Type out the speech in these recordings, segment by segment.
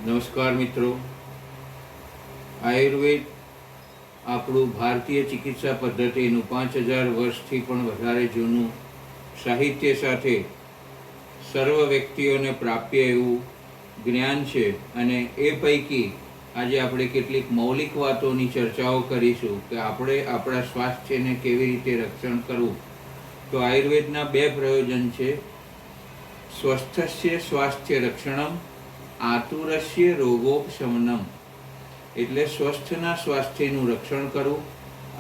નમસ્કાર મિત્રો, આયુર્વેદ આપણું ભારતીય ચિકિત્સા પદ્ધતિનું 5000 વર્ષથી પણ વધારે જૂનું સાહિત્ય સાથે સર્વ વ્યક્તિઓને પ્રાપ્ય એવું જ્ઞાન છે. અને એ પૈકી આજે આપણે કેટલીક મૌલિક વાતોની ચર્ચાઓ કરીશું કે આપણે આપણા સ્વાસ્થ્યને કેવી રીતે રક્ષણ કરવું. તો આયુર્વેદના 2 પ્રયોજન છે: સ્વસ્થસ્ય સ્વાસ્થ્ય રક્ષણમ, આતુરસ્ય રોગોપશમનમ. એટલે સ્વસ્થના સ્વાસ્થ્યનું રક્ષણ કરવું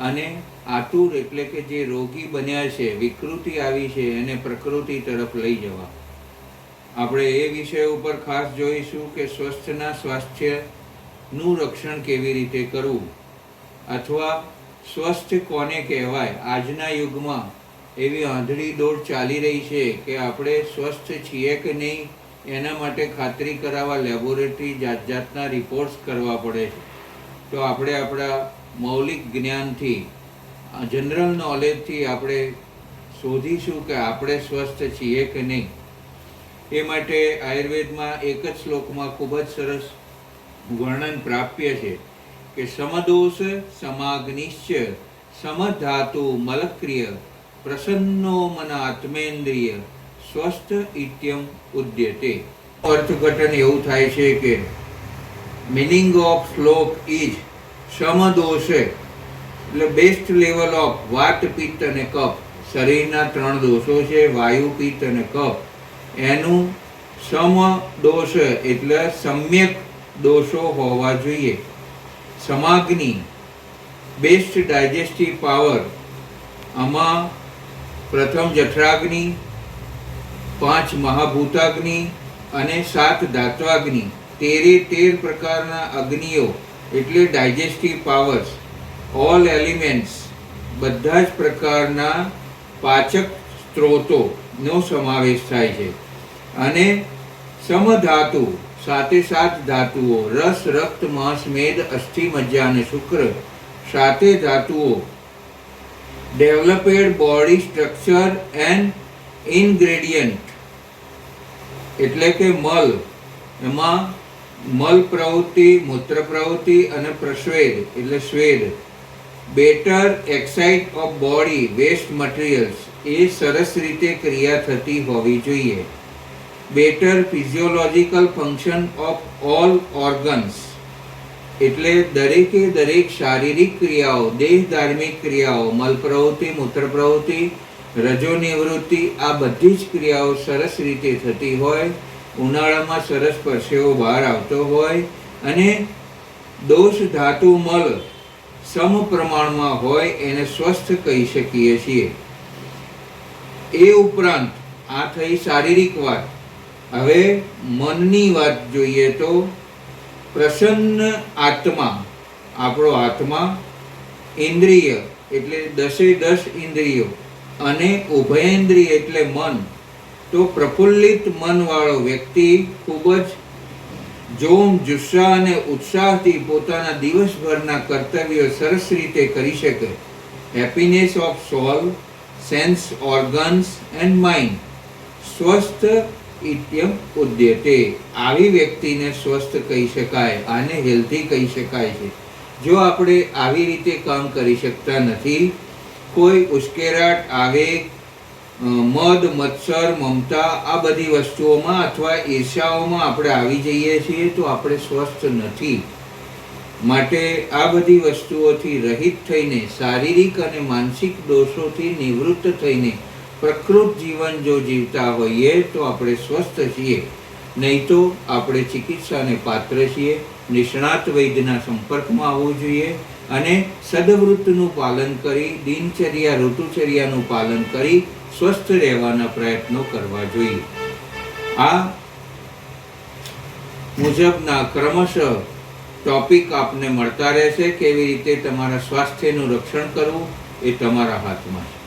અને આતુર એટલે કે જે રોગી બન્યા છે, વિકૃતિ આવી છે, એને પ્રકૃતિ તરફ લઈ જવા. આપણે એ વિષય ઉપર ખાસ જોઈશું કે સ્વસ્થના સ્વાસ્થ્યનું રક્ષણ કેવી રીતે કરવું, અથવા સ્વસ્થ કોને કહેવાય. આજના યુગમાં એવી આંધળી દોડ ચાલી રહી છે કે આપણે સ્વસ્થ છીએ કે નહીં એના માટે ખાતરી કરાવવા લેબોરેટરી જાત જાતના રિપોર્ટ્સ કરવા પડે છે. તો આપણે આપણા મૌલિક જ્ઞાનથી, જનરલ નોલેજથી આપણે શોધીશું કે આપણે સ્વસ્થ છીએ કે નહીં. એ માટે આયુર્વેદમાં એક જ શ્લોકમાં ખૂબ જ સરસ વર્ણન પ્રાપ્ય છે કે સમદોષ સમાગ્નિશ્ચ સમધાતુ મલક્રિય પ્રસન્નો મન આત્મેન્દ્રિય સ્વસ્થ ઇત્યમ ઉદ્યતે. અર્થઘટન એવું થાય છે કે મીનિંગ ઓફ શ્લોક ઇઝ સમદોષ એટલે બેસ્ટ લેવલ ઓફ વાત, પિત્ત અને કફ. શરીરના 3 દોષો છે, વાયુ, પિત્ત અને કફ. એનું સમદોષ એટલે સમ્યક દોષો હોવા જોઈએ. સમાગ્નિ બેસ્ટ ડાયજેસ્ટિવ પાવર. આમાં પ્રથમ જઠરાગ્નિ, 5 મહાભૂતાગ્નિ અને 7 ધાત્વાગ્નિ, 13 પ્રકારના અગ્નિઓ એટલે ડાયજેસ્ટિવ પાવર્સ. ઓલ એલિમેન્ટ્સ, બધા જ પ્રકારના પાચક સ્ત્રોતોનો સમાવેશ થાય છે. અને સમધાતુ, 7 ધાતુઓ, રસ, રક્ત, માંસ, મેદ, અસ્થિ, મજ્જા અને શુક્ર. 7 ધાતુઓ ડેવલપેડ બોડી સ્ટ્રક્ચર એન્ડ ઇન્ગ્રેડિયન્ટ એટલે કે મલ. એમાં મલ પ્રવૃત્તિ, મૂત્ર પ્રવૃત્તિ અને પ્રસ્વેદ એટલે સ્વેદ. Better excite of body waste materials, એ સરસ રીતે ક્રિયા થતી હોવી જોઈએ. Better physiological function of all organs એટલે દરેક શારીરિક ક્રિયાઓ, દેહ ધાર્મિક ક્રિયાઓ, મલ પ્રવૃત્તિ, મૂત્ર પ્રવૃત્તિ, રજો નિવૃત્તિ, આ બધી જ ક્રિયાઓ સરસ રીતે થતી હોય. ઉનાળામાં સરસ પરસેવો બહાર આવતો હોય અને દોષ ધાતુ મલ સમ પ્રમાણમાં હોય એને સ્વસ્થ કહી શકીએ છીએ. એ ઉપરાંત આ થઈ શારીરિક વાત. હવે મનની વાત જોઈએ તો પ્રસન્ન આત્મા, આપણો આત્મા, ઇન્દ્રિય એટલે 10 ઇન્દ્રિયો અને ઉભયેન્દ્રિય એટલે મન. તો પ્રફુલ્લિત મનવાળો વ્યક્તિ ખૂબ જ જોમ, જુસ્સા અને ઉત્સાહથી પોતાના દિવસભરના કર્તવ્યો સરસ રીતે કરી શકે. Happiness of soul, sense organs and mind સ્વસ્થ ઇત્યમ ઉદ્યતે. આવી વ્યક્તિને સ્વસ્થ કહી શકાય, આને હેલ્ધી કહી શકાય છે. જો આપણે આવી રીતે કામ કરી શકતા નથી, કોઈ ઉશ્કેરાટ, આવેગ, મદ, મત્સર, મમતા, આ બધી વસ્તુઓમાં અથવા ઈર્ષાઓમાં આપણે આવી જઈએ છીએ તો આપણે સ્વસ્થ નથી. માટે આ બધી વસ્તુઓથી રહિત થઈને, શારીરિક અને માનસિક દોષોથી નિવૃત્ત થઈને પ્રકૃત જીવન જો જીવતા હોઈએ તો આપણે સ્વસ્થ છીએ. નહીં તો આપણે ચિકિત્સાને પાત્ર છીએ. નિષ્ણાત વૈદ્યના સંપર્કમાં આવવું જોઈએ અને સદવૃત્તનું પાલન કરી, દિનચર્યા, ઋતુચર્યાનું પાલન કરી સ્વસ્થ રહેવાના પ્રયત્નો કરવા જોઈએ. આ મુજબના ક્રમશઃ ટોપિક આપને મળતા રહેશે. કેવી રીતે તમારા સ્વાસ્થ્યનું રક્ષણ કરવું એ તમારા હાથમાં છે.